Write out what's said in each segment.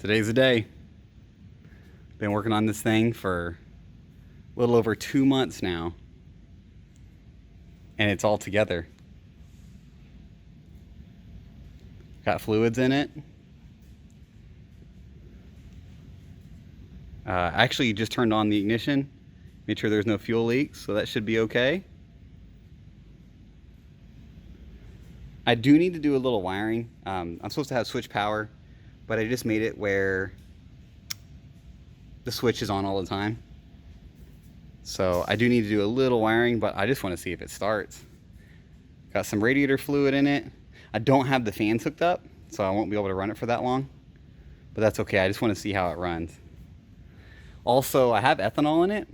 Today's the day. Been working on this thing for a little over 2 months now, and it's all together. Got fluids in it. I actually just turned on the ignition, made sure there's no fuel leaks, so that should be okay. I do need to do a little wiring. I'm supposed to have switch power, but I just made it where the switch is on all the time. So I do need to do a little wiring, but I just want to see if it starts. Got some radiator fluid in it. I don't have the fans hooked up, so I won't be able to run it for that long, but that's okay. I just want to see how it runs. Also, I have ethanol in it,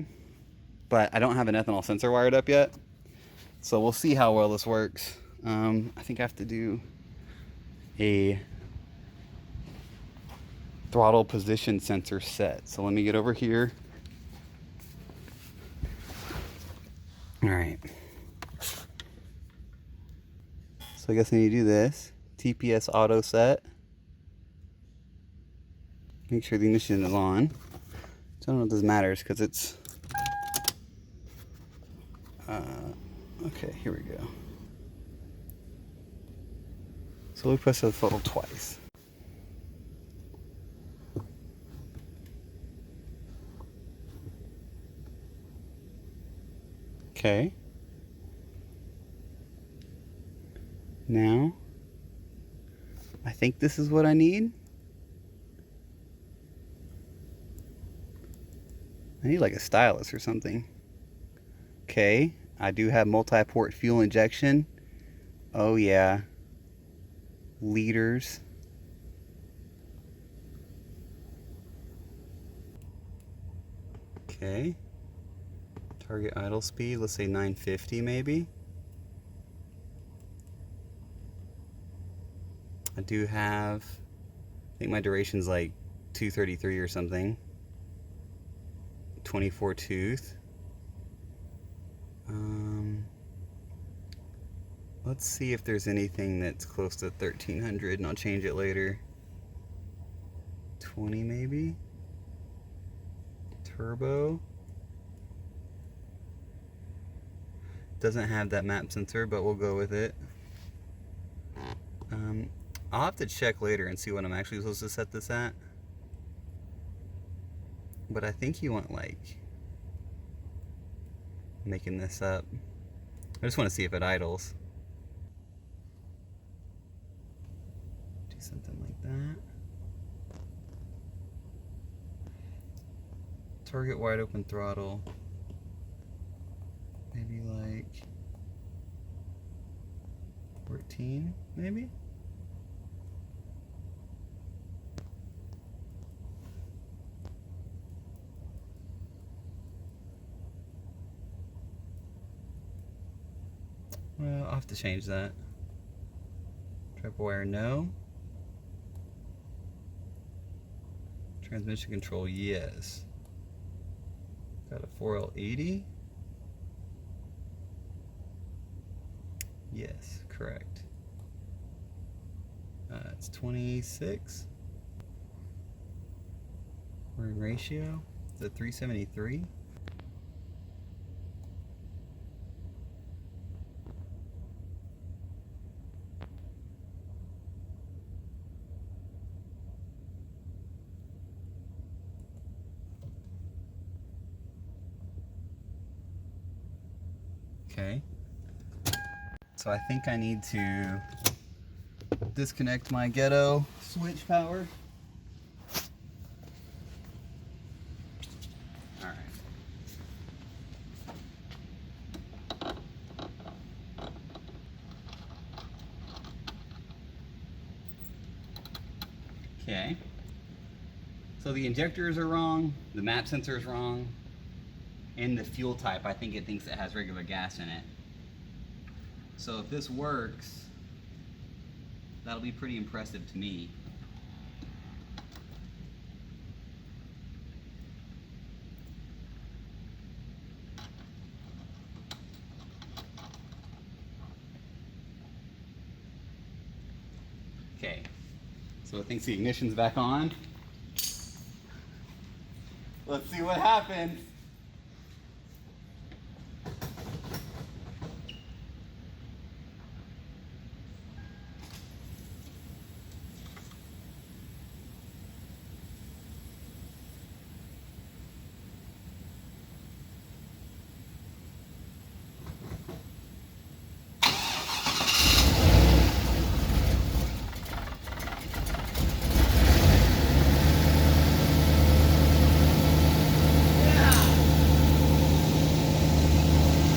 but I don't have an ethanol sensor wired up yet, so we'll see how well this works. I think I have to do a throttle position sensor set. So let me get over here. All right. So I guess I need to do this. TPS auto set. Make sure the ignition is on. So I don't know if this matters because it's... okay, here we go. So we press the throttle twice. Okay. Now, I think this is what I need. I need like a stylus or something. Okay, I do have multi-port fuel injection. Oh yeah. Liters. Okay. Target idle speed, let's say 950 maybe. I do have, I think my duration's like 233 or something. 24 tooth. Let's see if there's anything that's close to 1300 and I'll change it later. 20 maybe? Turbo. Doesn't have that map sensor, but we'll go with it. I'll have to check later and see what I'm actually supposed to set this at. But I think you want like making this up. I just want to see if it idles. Do something like that. Target wide open throttle. Maybe like 14, maybe? Well, I'll have to change that. Triple wire, no. Transmission control, yes. Got a 4L80. Yes, correct. It's 26. We're in ratio. Is it 373? Okay. So I think I need to disconnect my ghetto switch power. All right. Okay. So the injectors are wrong, the map sensor is wrong, and the fuel type, I think it thinks it has regular gas in it. So if this works, that'll be pretty impressive to me. Okay, so it thinks the ignition's back on. Let's see what happens.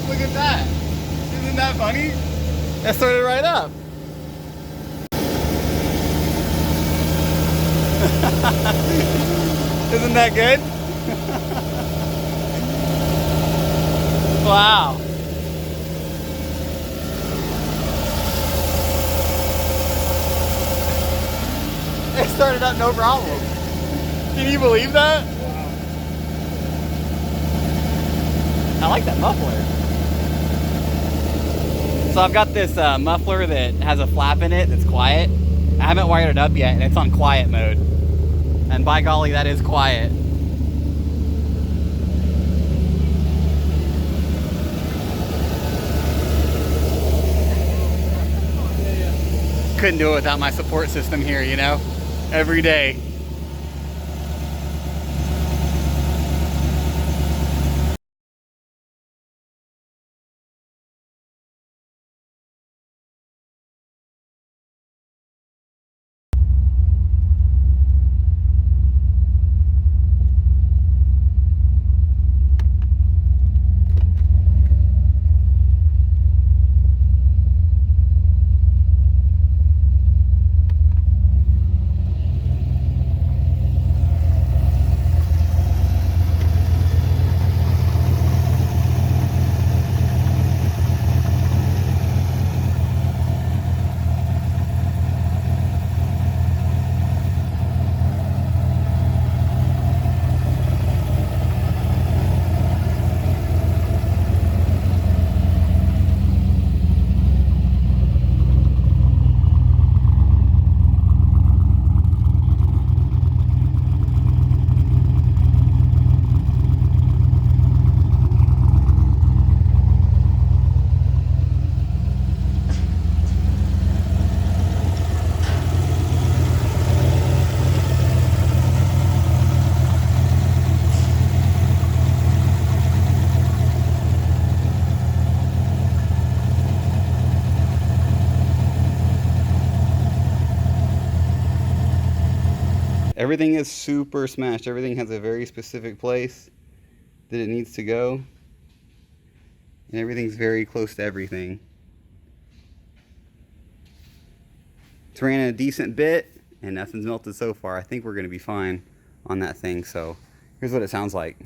Look at that. Isn't that funny? That started right up. Isn't that good? Wow. It started up no problem. Can you believe that? I like that muffler. So I've got this muffler that has a flap in it that's quiet. I haven't wired it up yet, and it's on quiet mode. And by golly, that is quiet. Couldn't do it without my support system here, you know? Every day. Everything is super smashed. Everything has a very specific place that it needs to go. And everything's very close to everything. It's ran a decent bit and nothing's melted so far. I think we're gonna be fine on that thing. So here's what it sounds like.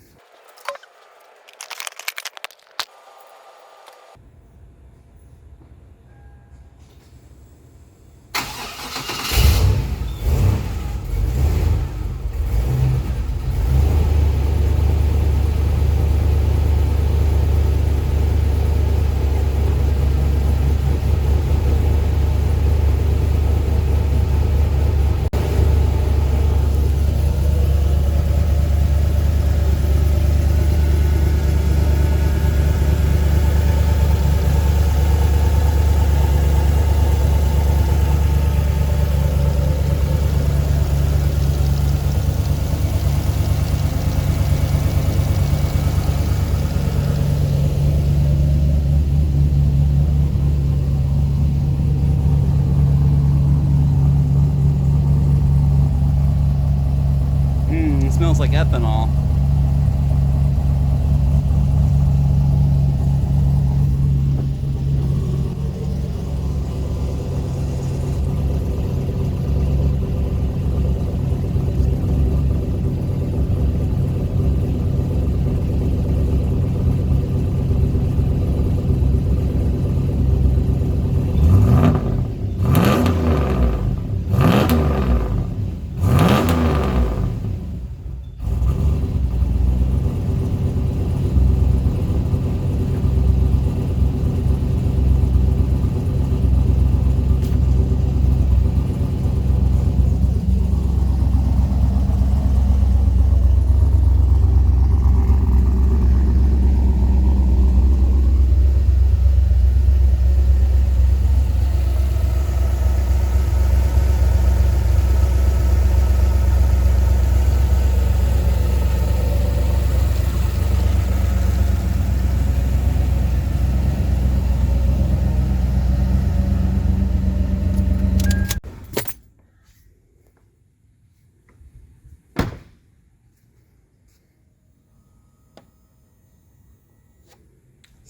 It smells like ethanol.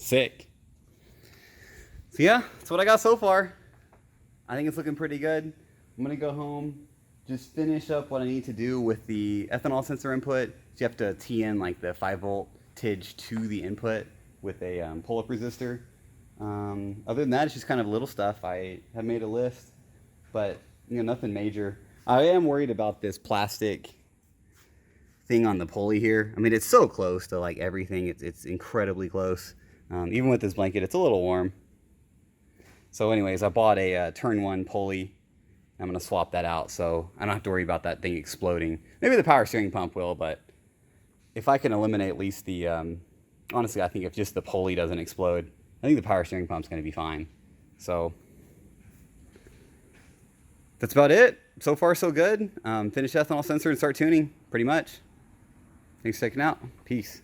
Sick. So yeah, that's what I got so far. I think it's looking pretty good. I'm gonna go home, just finish up what I need to do with the ethanol sensor input. So you have to tee in like the 5-volt to the input with a pull-up resistor. Other than that, it's just kind of little stuff. I have made a list, but you know, nothing major. I am worried about this plastic thing on the pulley here. I mean, it's so close to like everything. It's incredibly close. Even with this blanket, it's a little warm. So anyways, I bought a turn 1 pulley. I'm going to swap that out so I don't have to worry about that thing exploding. Maybe the power steering pump will, but if I can eliminate at least the, honestly, I think if just the pulley doesn't explode, I think the power steering pump's going to be fine. So that's about it. So far, so good. Finish ethanol sensor and start tuning, pretty much. Thanks for checking out. Peace.